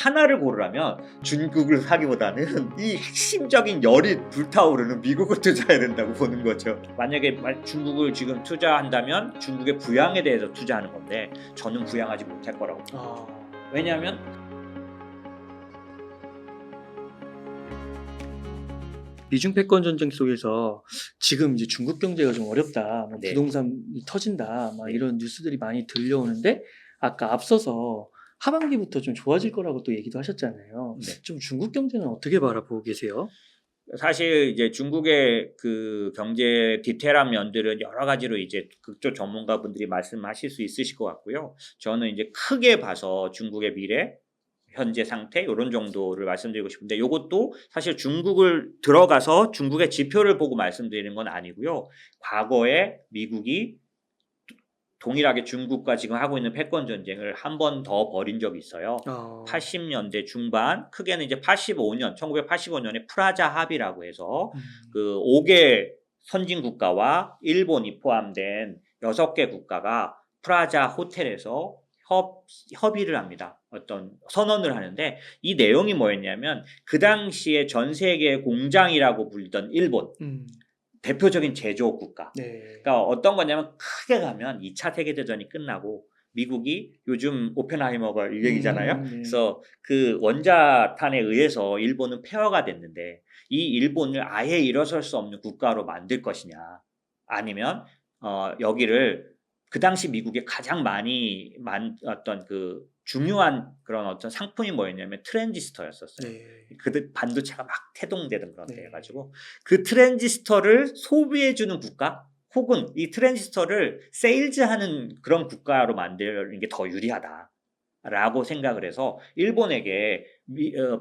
하나를 고르라면 중국을 사기보다는 이 핵심적인 열이 불타오르는 미국을 투자해야 된다고 보는 거죠. 만약에 중국을 지금 투자한다면 중국의 부양에 대해서 투자하는 건데 저는 부양하지 못할 거라고 봅니다. 왜냐하면 미중 패권 전쟁 속에서 지금 이제 중국 경제가 좀 어렵다, 뭐 네. 부동산이 터진다, 막 네. 이런 뉴스들이 많이 들려오는데 아까 앞서서 하반기부터 좀 좋아질 거라고 또 얘기도 하셨잖아요. 네. 좀 중국 경제는 어떻게 바라보고 계세요? 사실 이제 중국의 그 경제 디테일한 면들은 여러 가지로 이제 그쪽 전문가분들이 말씀하실 수 있으실 것 같고요. 저는 이제 크게 봐서 중국의 미래, 현재 상태 이런 정도를 말씀드리고 싶은데 이것도 사실 중국을 들어가서 중국의 지표를 보고 말씀드리는 건 아니고요. 과거에 미국이 동일하게 중국과 지금 하고 있는 패권 전쟁을 한 번 더 벌인 적이 있어요. 80년대 중반, 크게는 이제 1985년에 프라자 합의라고 해서 그 5개 선진 국가와 일본이 포함된 6개 국가가 프라자 호텔에서 협의를 합니다. 어떤 선언을 하는데 이 내용이 뭐였냐면 그 당시에 전 세계 공장이라고 불리던 일본 대표적인 제조업 국가. 네. 그러니까 어떤 거냐면 크게 가면 2차 세계대전이 끝나고 미국이 요즘 오펜하이머가 이 얘기잖아요. 네. 그래서 그 원자탄에 의해서 일본은 폐허가 됐는데 이 일본을 아예 일어설 수 없는 국가로 만들 것이냐 아니면 여기를 그 당시 미국에 가장 많이 어떤 그 중요한 그런 어떤 상품이 뭐였냐면 트랜지스터였었어요. 네. 그 반도체가 막 태동되던 그런 네. 때여가지고 그 트랜지스터를 소비해주는 국가 혹은 이 트랜지스터를 세일즈하는 그런 국가로 만드는 게 더 유리하다라고 생각을 해서 일본에게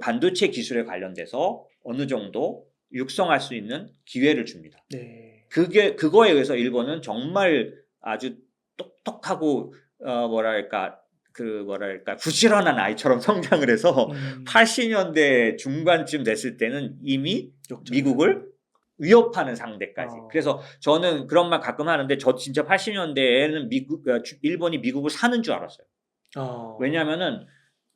반도체 기술에 관련돼서 어느 정도 육성할 수 있는 기회를 줍니다. 네. 그거에 의해서 일본은 정말 아주 똑똑하고 부지런한 아이처럼 성장을 해서 80년대 중반쯤 됐을 때는 이미 미국을 위협하는 상대까지. 그래서 저는 그런 말 가끔 하는데 저 진짜 80년대에는 일본이 미국을 사는 줄 알았어요. 왜냐하면은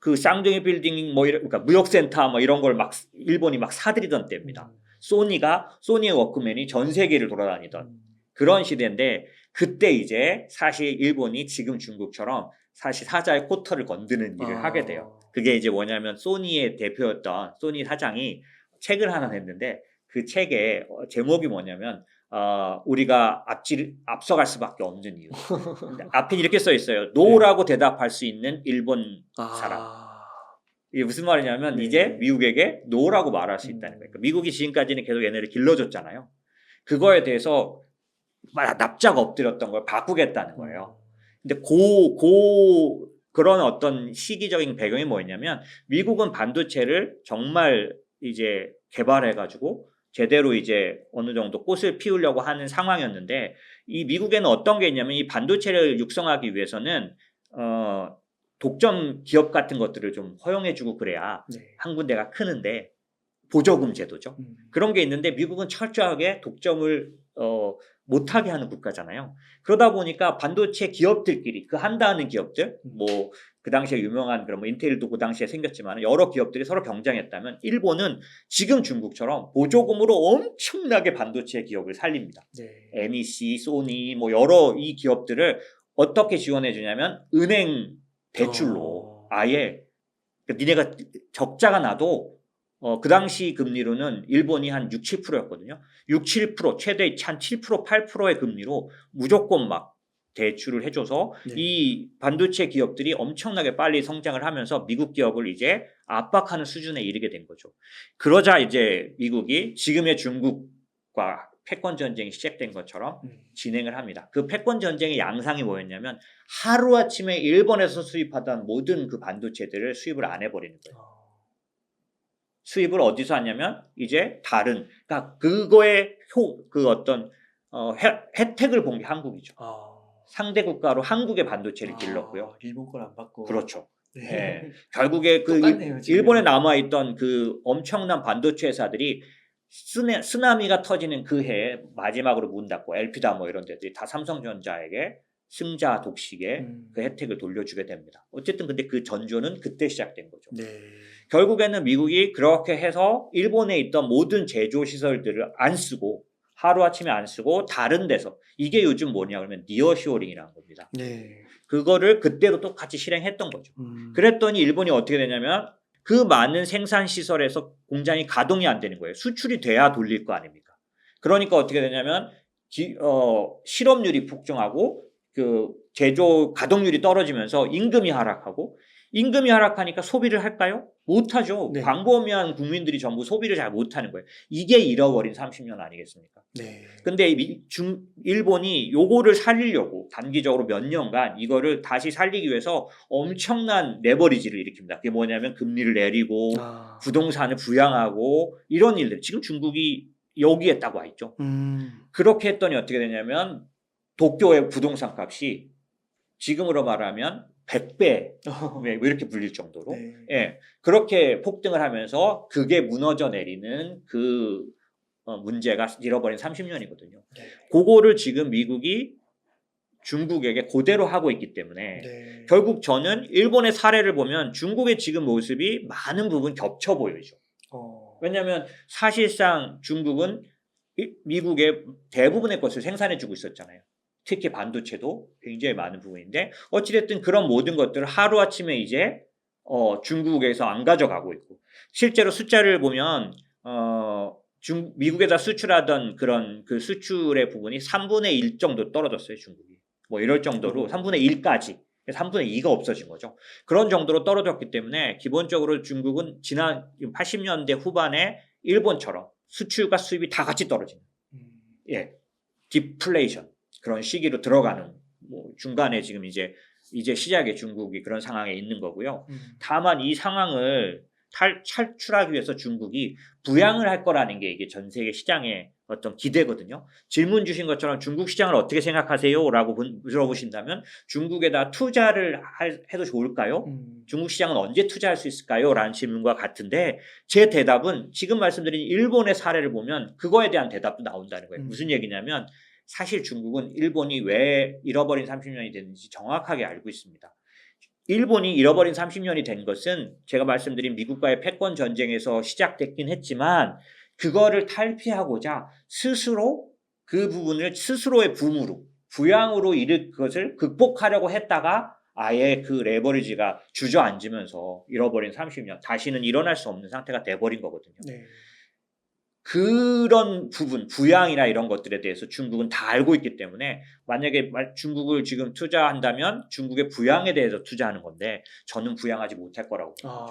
그 쌍둥이 빌딩 그러니까 무역센터 뭐 이런 걸 막 일본이 막 사들이던 때입니다. 소니의 워크맨이 전 세계를 돌아다니던 그런 시대인데 그때 이제 사실 일본이 지금 중국처럼 사실 사자의 코털을 건드는 일을 하게 돼요. 그게 이제 뭐냐면 소니의 대표였던 소니 사장이 책을 하나 냈는데 그 책의 제목이 뭐냐면 우리가 앞서갈 수밖에 없는 이유. 앞에 이렇게 써 있어요. 노라고 대답할 수 있는 일본 사람. 이게 무슨 말이냐면 네. 이제 미국에게 노라고 말할 수 있다는 거예요. 그러니까 미국이 지금까지는 계속 얘네를 길러줬잖아요. 그거에 대해서 납작 엎드렸던 걸 바꾸겠다는 거예요. 근데 그런 어떤 시기적인 배경이 뭐였냐면 미국은 반도체를 정말 이제 개발해가지고 제대로 이제 어느 정도 꽃을 피우려고 하는 상황이었는데 이 미국에는 어떤 게 있냐면 이 반도체를 육성하기 위해서는 독점 기업 같은 것들을 좀 허용해주고 그래야 한 군데가 크는데 보조금 제도죠. 그런 게 있는데 미국은 철저하게 독점을 못하게 하는 국가잖아요. 그러다 보니까 반도체 기업들끼리 그 한다는 기업들 뭐 그 당시에 유명한 그런 뭐 인텔도 그 당시에 생겼지만 여러 기업들이 서로 경쟁했다면 일본은 지금 중국처럼 보조금으로 엄청나게 반도체 기업을 살립니다. NEC, 소니 뭐 여러 이 기업들을 어떻게 지원해 주냐면 은행 대출로 아예 니네가 적자가 나도 그 당시 금리로는 일본이 한 6, 7%였거든요. 6, 7% 최대 한 7%, 8%의 금리로 무조건 막 대출을 해줘서 이 반도체 기업들이 엄청나게 빨리 성장을 하면서 미국 기업을 이제 압박하는 수준에 이르게 된 거죠. 그러자 이제 미국이 지금의 중국과 패권 전쟁이 시작된 것처럼 진행을 합니다. 그 패권 전쟁의 양상이 뭐였냐면 하루아침에 일본에서 수입하던 모든 그 반도체들을 수입을 안 해버리는 거예요. 수입을 어디서 하냐면 이제 그러니까 그거의 그 어떤 혜택을 본 게 한국이죠. 상대 국가로 한국의 반도체를 길렀고요. 일본 걸 안 받고. 그렇죠. 네. 결국에 그 똑같네요, 일본에 남아있던 그 엄청난 반도체 회사들이 쓰나미가 터지는 그 해에 마지막으로 문 닫고 엘피다 뭐 이런 데들이 다 삼성전자에게 승자 독식의 그 혜택을 돌려주게 됩니다. 어쨌든 근데 그 전조는 그때 시작된 거죠. 네. 결국에는 미국이 그렇게 해서 일본에 있던 모든 제조 시설들을 안 쓰고 하루아침에 안 쓰고 다른 데서 이게 요즘 뭐냐 그러면 니어쇼링이라는 겁니다. 네. 그거를 그때도 똑같이 실행했던 거죠. 그랬더니 일본이 어떻게 되냐면 그 많은 생산 시설에서 공장이 가동이 안 되는 거예요. 수출이 돼야 돌릴 거 아닙니까? 그러니까 어떻게 되냐면 실업률이 폭증하고 그 제조 가동률이 떨어지면서 임금이 하락하고 임금이 하락하니까 소비를 할까요? 못하죠. 네. 광범위한 국민들이 전부 소비를 잘 못하는 거예요. 이게 잃어버린 30년 아니겠습니까? 네. 근데 일본이 요거를 살리려고 단기적으로 몇 년간 이거를 다시 살리기 위해서 엄청난 레버리지를 일으킵니다. 그게 뭐냐면 금리를 내리고 부동산을 부양하고 이런 일들. 지금 중국이 여기에 딱 와 있죠. 그렇게 했더니 어떻게 되냐면 도쿄의 부동산 값이 지금으로 말하면 100배 이렇게 불릴 정도로 네. 예, 그렇게 폭등을 하면서 그게 무너져 내리는 그 문제가 잃어버린 30년이거든요. 네. 그거를 지금 미국이 중국에게 그대로 하고 있기 때문에 네. 결국 저는 일본의 사례를 보면 중국의 지금 모습이 많은 부분 겹쳐 보이죠. 왜냐하면 사실상 중국은 미국의 대부분의 것을 생산해주고 있었잖아요. 특히 반도체도 굉장히 많은 부분인데 어찌됐든 그런 모든 것들을 하루아침에 이제 중국에서 안 가져가고 있고 실제로 숫자를 보면 미국에다 수출하던 그런 그 수출의 부분이 3분의 1 정도 떨어졌어요. 중국이. 뭐 이럴 정도로 3분의 1까지 3분의 2가 없어진 거죠. 그런 정도로 떨어졌기 때문에 기본적으로 중국은 지난 80년대 후반에 일본처럼 수출과 수입이 다 같이 떨어지는 디플레이션 그런 시기로 들어가는 뭐 중간에 지금 이제 시작에 중국이 그런 상황에 있는 거고요. 다만 이 상황을 탈출하기 위해서 중국이 부양을 할 거라는 게 이게 전 세계 시장의 어떤 기대거든요. 질문 주신 것처럼 중국 시장을 어떻게 생각하세요? 라고 물어보신다면 중국에다 투자를 해도 좋을까요? 중국 시장은 언제 투자할 수 있을까요? 라는 질문과 같은데 제 대답은 지금 말씀드린 일본의 사례를 보면 그거에 대한 대답도 나온다는 거예요. 무슨 얘기냐면 사실 중국은 일본이 왜 잃어버린 30년이 됐는지 정확하게 알고 있습니다. 일본이 잃어버린 30년이 된 것은 제가 말씀드린 미국과의 패권 전쟁에서 시작됐긴 했지만 그거를 탈피하고자 스스로 그 부분을 스스로의 부양으로 이를 것을 극복하려고 했다가 아예 그 레버리지가 주저앉으면서 잃어버린 30년 다시는 일어날 수 없는 상태가 돼버린 거거든요. 네. 그런 부분, 부양이나 이런 것들에 대해서 중국은 다 알고 있기 때문에 만약에 중국을 지금 투자한다면 중국의 부양에 대해서 투자하는 건데 저는 부양하지 못할 거라고 봅니다.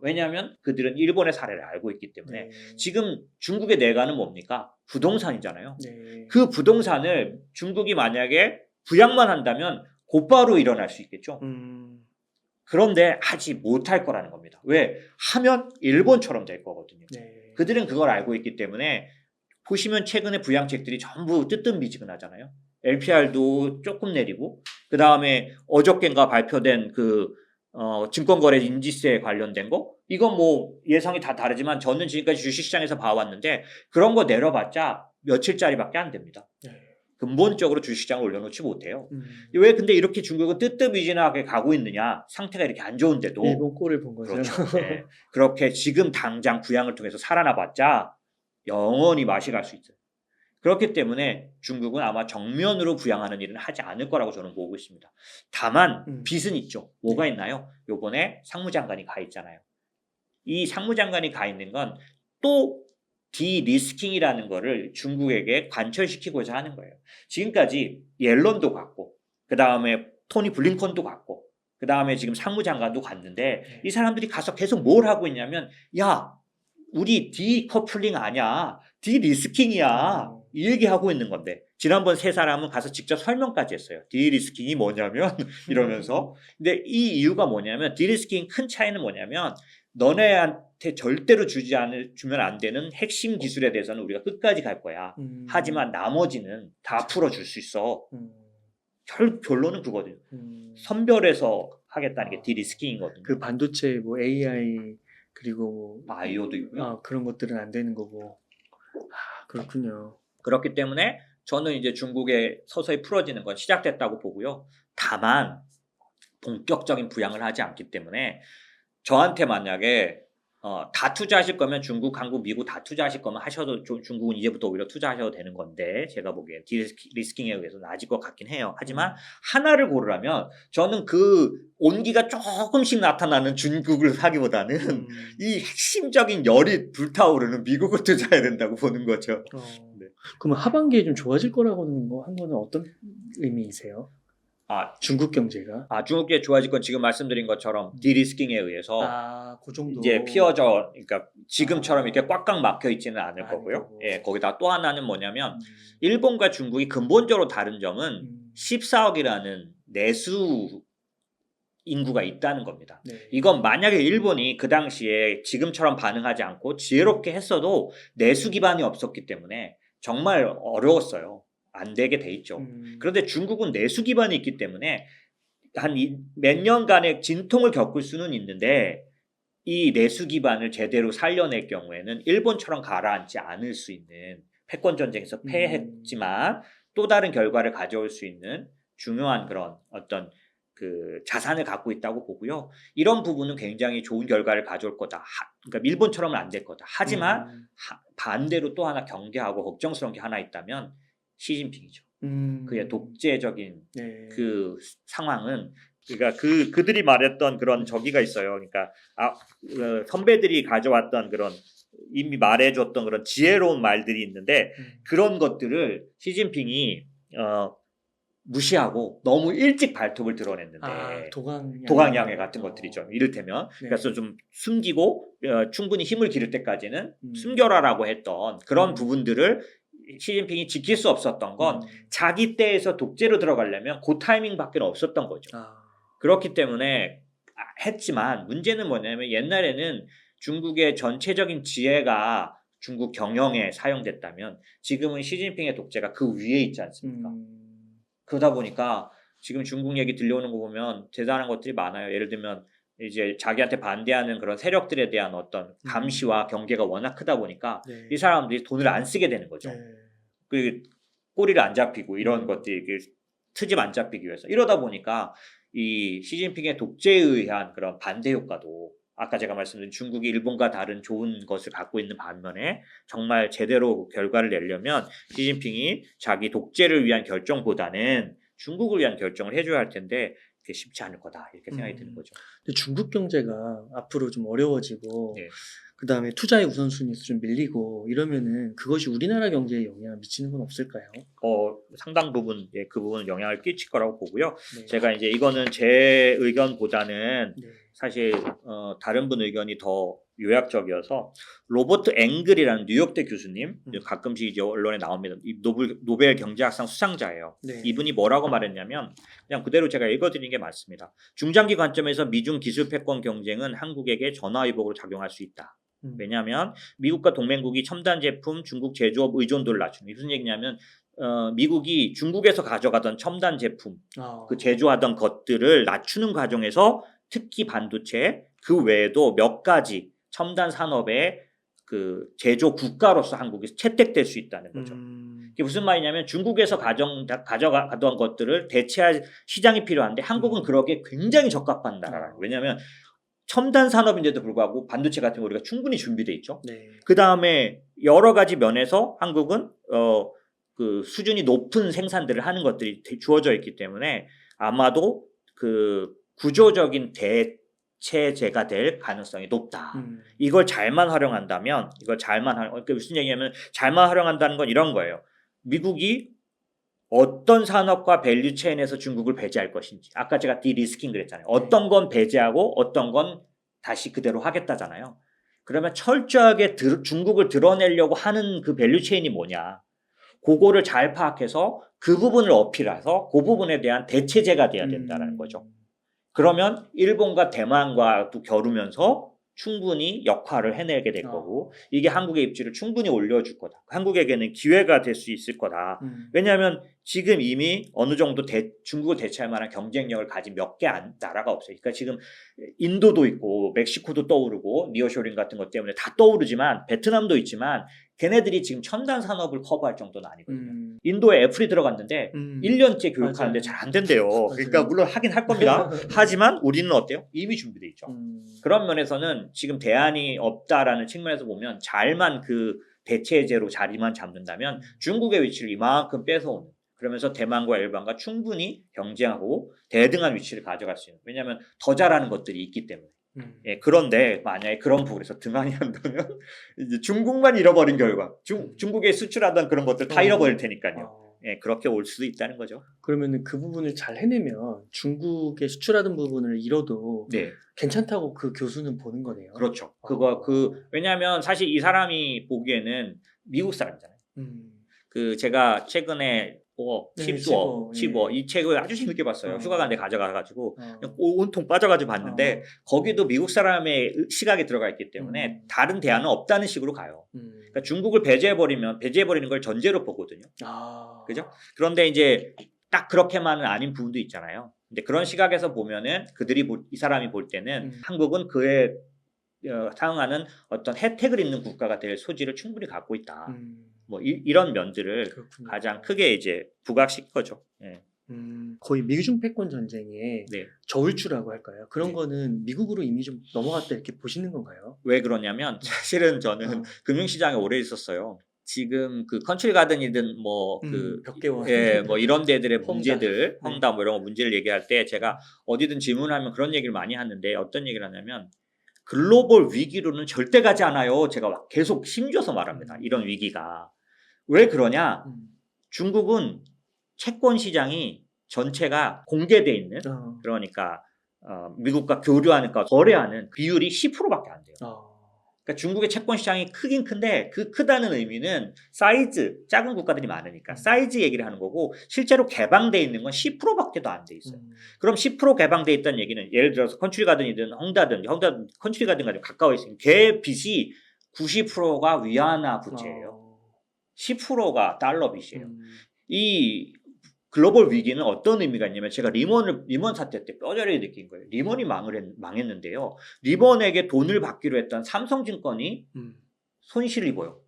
왜냐하면 그들은 일본의 사례를 알고 있기 때문에 지금 중국의 내관은 뭡니까? 부동산이잖아요. 그 부동산을 중국이 만약에 부양만 한다면 곧바로 일어날 수 있겠죠. 그런데 하지 못할 거라는 겁니다. 왜? 하면 일본처럼 될 거거든요. 그들은 그걸 알고 있기 때문에 보시면 최근에 부양책들이 전부 뜨뜻미지근하잖아요. LPR도 조금 내리고 그 다음에 어저께인가 발표된 그 증권거래 인지세 관련된 거 이건 뭐 예상이 다 다르지만 저는 지금까지 주식시장에서 봐왔는데 그런 거 내려봤자 며칠짜리밖에 안 됩니다. 근본적으로 주식시장을 올려놓지 못해요. 왜 근데 이렇게 중국은 뜨뜻미진하게 가고 있느냐? 상태가 이렇게 안 좋은데도 일본 꼴을 본 거죠. 그렇죠. 네. 그렇게 지금 당장 부양을 통해서 살아나봤자 영원히 맛이 갈 수 있어요. 그렇기 때문에 중국은 아마 정면으로 부양하는 일은 하지 않을 거라고 저는 보고 있습니다. 다만 빚은 있죠. 뭐가 있나요? 요번에 상무장관이 가 있잖아요. 이 상무장관이 가 있는 건 또 디리스킹이라는 거를 중국에게 관철시키고자 하는 거예요. 지금까지 옐런도 갔고 그 다음에 토니 블링컨도 갔고 그 다음에 지금 상무장관도 갔는데 이 사람들이 가서 계속 뭘 하고 있냐면 야 우리 디커플링 아니야 디리스킹이야 이 얘기하고 있는 건데 지난번 세 사람은 가서 직접 설명까지 했어요. 디리스킹이 뭐냐면 이러면서 근데 이 이유가 뭐냐면 디리스킹 큰 차이는 뭐냐면 너네한테 절대로 주면 안 되는 핵심 기술에 대해서는 우리가 끝까지 갈 거야. 하지만 나머지는 다 풀어줄 수 있어. 결론은 그거거든요. 선별해서 하겠다는 게 디리스킹이거든요. 그 반도체 뭐 AI 그리고 바이오도 있고요. 그런 것들은 안 되는 거고. 그렇군요. 그렇기 때문에 저는 이제 중국에 서서히 풀어지는 건 시작됐다고 보고요. 다만 본격적인 부양을 하지 않기 때문에 저한테 만약에 다 투자하실 거면 중국, 한국, 미국 다 투자하실 거면 하셔도 중국은 이제부터 오히려 투자하셔도 되는 건데 제가 보기엔 디리스킹에 의해서 낮을 것 같긴 해요. 하지만 하나를 고르라면 저는 그 온기가 조금씩 나타나는 중국을 사기보다는 이 핵심적인 열이 불타오르는 미국을 투자해야 된다고 보는 거죠. 네. 그러면 하반기에 좀 좋아질 거라고는 한 거는 어떤 의미이세요? 중국 경제가? 중국 경제 좋아질 건 지금 말씀드린 것처럼 디리스킹에 의해서 그 정도. 이제 그러니까 지금처럼 이렇게 꽉꽉 막혀 있지는 않을 거고요. 예, 거기다 또 하나는 뭐냐면 일본과 중국이 근본적으로 다른 점은 14억이라는 내수 인구가 있다는 겁니다. 네. 이건 만약에 일본이 그 당시에 지금처럼 반응하지 않고 지혜롭게 했어도 내수 기반이 없었기 때문에 정말 어려웠어요. 안 되게 돼 있죠. 그런데 중국은 내수 기반이 있기 때문에 한 몇 년간의 진통을 겪을 수는 있는데 이 내수 기반을 제대로 살려낼 경우에는 일본처럼 가라앉지 않을 수 있는 패권 전쟁에서 패했지만 또 다른 결과를 가져올 수 있는 중요한 그런 어떤 그 자산을 갖고 있다고 보고요. 이런 부분은 굉장히 좋은 결과를 가져올 거다. 그러니까 일본처럼은 안 될 거다. 하지만 반대로 또 하나 경계하고 걱정스러운 게 하나 있다면 시진핑이죠. 그의 독재적인 그 상황은 그러니까 그들이 말했던 그런 저기가 있어요. 그러니까 선배들이 가져왔던 그런 이미 말해줬던 그런 지혜로운 말들이 있는데 그런 것들을 시진핑이 무시하고 너무 일찍 발톱을 드러냈는데 도강양해 같은 것들이죠. 이를테면 그래서 좀 숨기고 충분히 힘을 기를 때까지는 숨겨라라고 했던 그런 부분들을 시진핑이 지킬 수 없었던 건 자기 때에서 독재로 들어가려면 그 타이밍밖에 없었던 거죠. 그렇기 때문에 했지만 문제는 뭐냐면 옛날에는 중국의 전체적인 지혜가 중국 경영에 사용됐다면 지금은 시진핑의 독재가 그 위에 있지 않습니까? 그러다 보니까 지금 중국 얘기 들려오는 거 보면 대단한 것들이 많아요. 예를 들면 이제 자기한테 반대하는 그런 세력들에 대한 어떤 감시와 경계가 워낙 크다 보니까 이 사람들이 돈을 안 쓰게 되는 거죠. 그 꼬리를 안 잡히고 이런 것들이 트집 안 잡히기 위해서 이러다 보니까 이 시진핑의 독재에 의한 그런 반대 효과도 아까 제가 말씀드린 중국이 일본과 다른 좋은 것을 갖고 있는 반면에 정말 제대로 결과를 내려면 시진핑이 자기 독재를 위한 결정보다는 중국을 위한 결정을 해줘야 할 텐데 그게 쉽지 않을 거다 이렇게 생각이 드는 거죠. 근데 중국 경제가 앞으로 좀 어려워지고 그 다음에 투자의 우선순위에서 좀 밀리고 이러면은 그것이 우리나라 경제에 영향을 미치는 건 없을까요? 상당 부분 그 부분은 영향을 끼칠 거라고 보고요. 제가 이제 이거는 제 의견보다는 사실 다른 분 의견이 더 요약적이어서 로버트 앵글이라는 뉴욕대 교수님 가끔씩 이제 언론에 나옵니다. 이 노벨 경제학상 수상자예요. 이분이 뭐라고 말했냐면 그냥 그대로 제가 읽어드리는 게 맞습니다. 중장기 관점에서 미중 기술 패권 경쟁은 한국에게 전화위복으로 작용할 수 있다. 왜냐하면 미국과 동맹국이 첨단 제품, 중국 제조업 의존도를 낮추는 무슨 얘기냐면 미국이 중국에서 가져가던 첨단 제품, 그 제조하던 것들을 낮추는 과정에서 특히 반도체 그 외에도 몇 가지 첨단 산업의 그 제조 국가로서 한국이 채택될 수 있다는 거죠. 이게 무슨 말이냐면 중국에서 가져가던 것들을 대체할 시장이 필요한데 한국은 그러기에 굉장히 적합한 나라라는 거예요. 왜냐하면 첨단 산업인데도 불구하고 반도체 같은 거 우리가 충분히 준비돼 있죠. 그 다음에 여러 가지 면에서 한국은 그 수준이 높은 생산들을 하는 것들이 주어져 있기 때문에 아마도 그 구조적인 대체제가 될 가능성이 높다. 이걸 잘만 활용한다면 그러니까 무슨 얘기냐면 잘만 활용한다는 건 이런 거예요. 미국이 어떤 산업과 밸류체인에서 중국을 배제할 것인지 아까 제가 디리스킹 그랬잖아요. 어떤 건 배제하고 어떤 건 다시 그대로 하겠다잖아요. 그러면 철저하게 중국을 드러내려고 하는 그 밸류체인이 뭐냐. 그거를 잘 파악해서 그 부분을 어필해서 그 부분에 대한 대체제가 돼야 된다는 거죠. 그러면 일본과 대만과도 겨루면서 충분히 역할을 해내게 될 거고 이게 한국의 입지를 충분히 올려줄 거다. 한국에게는 기회가 될 수 있을 거다. 왜냐하면 지금 이미 어느 정도 중국을 대체할 만한 경쟁력을 가진 몇 개 나라가 없어요. 그러니까 지금 인도도 있고 멕시코도 떠오르고 니어쇼링 같은 것 때문에 다 떠오르지만 베트남도 있지만 걔네들이 지금 첨단 산업을 커버할 정도는 아니거든요. 인도에 애플이 들어갔는데 1년째 교육하는데 잘 안 된대요. 그러니까 물론 하긴 할 겁니다. 하지만 우리는 어때요? 이미 준비돼 있죠. 그런 면에서는 지금 대안이 없다라는 측면에서 보면 잘만 그 대체제로 자리만 잡는다면 중국의 위치를 이만큼 뺏어오는, 그러면서 대만과 일본과 충분히 경쟁하고 대등한 위치를 가져갈 수 있는, 왜냐하면 더 잘하는 것들이 있기 때문에. 예, 그런데 만약에 그런 부분에서 등한이 한다면 이제 중국만 잃어버린 결과 중국에 수출하던 그런 것들 다 잃어버릴 테니까요. 예, 그렇게 올 수도 있다는 거죠. 그러면 그 부분을 잘 해내면 중국에 수출하던 부분을 잃어도 네. 괜찮다고 그 교수는 보는 거네요. 그렇죠. 왜냐하면 사실 이 사람이 보기에는 미국 사람이잖아요. 그 제가 최근에 치부어 이 책을 아주 재밌게 봤어요. 휴가 간데 가져가가지고 온통 빠져가지고 봤는데 거기도 미국 사람의 시각이 들어가 있기 때문에 다른 대안은 없다는 식으로 가요. 그러니까 중국을 배제해버리는 걸 전제로 보거든요. 그죠? 그런데 이제 딱 그렇게만은 아닌 부분도 있잖아요. 근데 그런 시각에서 보면은 이 사람이 볼 때는 한국은 그에 상응하는 어떤 혜택을 입는 국가가 될 소지를 충분히 갖고 있다. 뭐 이런 면들을 그렇군요. 가장 크게 이제 부각시킨 거죠. 예. 거의 미중 패권 전쟁의 네. 저울추라고 할까요? 그런 거는 미국으로 이미 좀 넘어갔다 이렇게 보시는 건가요? 왜 그러냐면 사실은 저는 금융시장에 오래 있었어요. 지금 그 컨트리 가든이든 벽계원 뭐 이런 데들의 문제들, 헝다 뭐 이런 문제를 얘기할 때 제가 어디든 질문하면 그런 얘기를 많이 하는데 어떤 얘기를 하냐면 글로벌 위기로는 절대 가지 않아요. 제가 계속 힘줘서 말합니다. 이런 위기가. 왜 그러냐? 중국은 채권 시장이 전체가 공개돼 있는, 그러니까 미국과 교류하니까 거래하는 비율이 10%밖에 안 돼요. 그러니까 중국의 채권 시장이 크긴 큰데 그 크다는 의미는 사이즈, 작은 국가들이 많으니까 사이즈 얘기를 하는 거고 실제로 개방돼 있는 건 10%밖에도 안 돼 있어요. 그럼 10% 개방돼 있다는 얘기는 예를 들어서 컨트리 가든이든 헝다든 컨트리 가든과 좀 가까워 있으면 걔 빚이 90%가 위안화 부채예요. 10%가 달러 빚이에요. 이 글로벌 위기는 어떤 의미가 있냐면 제가 리먼 사태 때 뼈저리게 느낀 거예요. 리먼이 망했는데요. 리먼에게 돈을 받기로 했던 삼성증권이 손실을 입어요.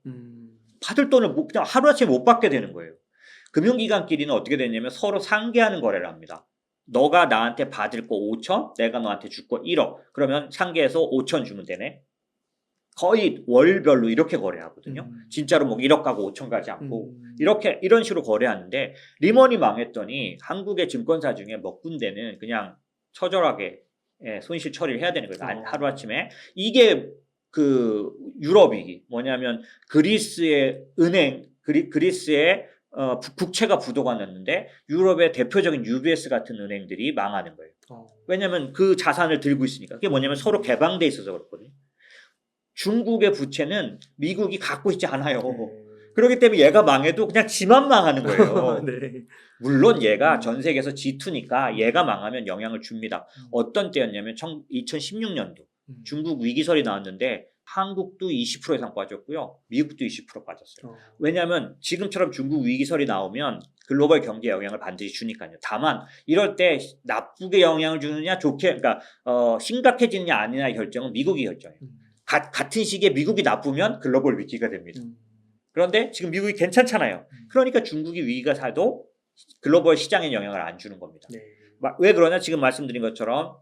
받을 돈을 그냥 하루아침에 못 받게 되는 거예요. 금융기관끼리는 어떻게 되냐면 서로 상계하는 거래를 합니다. 너가 나한테 받을 거 5천, 내가 너한테 줄 거 1억. 그러면 상계해서 5천 주면 되네. 거의 월별로 이렇게 거래하거든요. 진짜로 뭐 1억 가고 5천 가지 않고 이런 식으로 거래하는데 리먼이 망했더니 한국의 증권사 중에 몇 군데는 그냥 처절하게 손실 처리를 해야 되는 거예요. 하루아침에. 이게 그 유럽 위기 뭐냐면 그리스의 국채가 부도가 났는데 유럽의 대표적인 UBS 같은 은행들이 망하는 거예요. 왜냐하면 그 자산을 들고 있으니까. 그게 뭐냐면 서로 개방돼 있어서 그렇거든요. 중국의 부채는 미국이 갖고 있지 않아요. 그렇기 때문에 얘가 망해도 그냥 지만 망하는 거예요. 네. 물론 얘가 전 세계에서 G2니까 얘가 망하면 영향을 줍니다. 어떤 때였냐면 2016년도 중국 위기설이 나왔는데 한국도 20% 이상 빠졌고요. 미국도 20% 빠졌어요. 왜냐하면 지금처럼 중국 위기설이 나오면 글로벌 경제에 영향을 반드시 주니까요. 다만 이럴 때 나쁘게 영향을 주느냐 좋게 그러니까 심각해지느냐 아니냐의 결정은 미국이 결정해요. 같은 시기에 미국이 나쁘면 글로벌 위기가 됩니다. 그런데 지금 미국이 괜찮잖아요. 그러니까 중국이 위기가 사도 글로벌 시장에 영향을 안 주는 겁니다. 네. 왜 그러냐? 지금 말씀드린 것처럼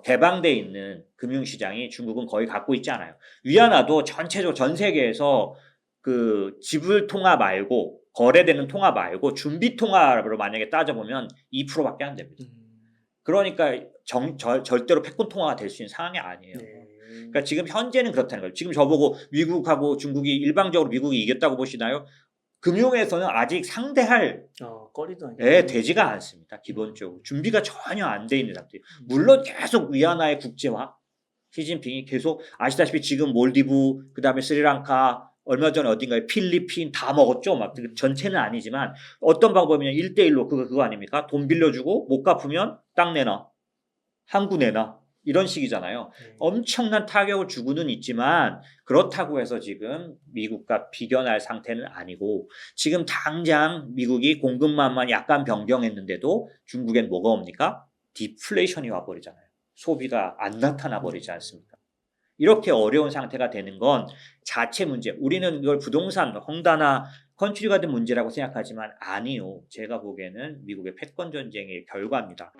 개방돼 있는 금융시장이 중국은 거의 갖고 있지 않아요. 위안화도 전체적으로 전 세계에서 그 지불 통화 말고 거래되는 통화 말고 준비 통화로 만약에 따져보면 2%밖에 안 됩니다. 그러니까 절대로 패권 통화가 될 수 있는 상황이 아니에요. 네. 그러니까 지금 현재는 그렇다는 거예요. 지금 저보고 미국하고 중국이 일방적으로 미국이 이겼다고 보시나요? 금융에서는 아직 상대할 거리도 되지가 않습니다. 기본적으로 준비가 전혀 안 돼 있는 상태. 물론 계속 위안화의 국제화, 시진핑이 계속 아시다시피 지금 몰디브, 그다음에 스리랑카, 얼마 전에 어딘가에 필리핀 다 먹었죠. 막 전체는 아니지만 어떤 방법이냐 1대1로 그거 아닙니까? 돈 빌려주고 못 갚으면 땅 내놔, 항구 내놔. 이런 식이잖아요. 엄청난 타격을 주고는 있지만 그렇다고 해서 지금 미국과 비견할 상태는 아니고 지금 당장 미국이 공급망만 약간 변경했는데도 중국엔 뭐가 옵니까? 디플레이션이 와버리잖아요. 소비가 안 나타나 버리지 않습니까? 이렇게 어려운 상태가 되는 건 자체 문제. 우리는 이걸 부동산, 헝다나 컨트리 가든 문제라고 생각하지만 아니요. 제가 보기에는 미국의 패권 전쟁의 결과입니다.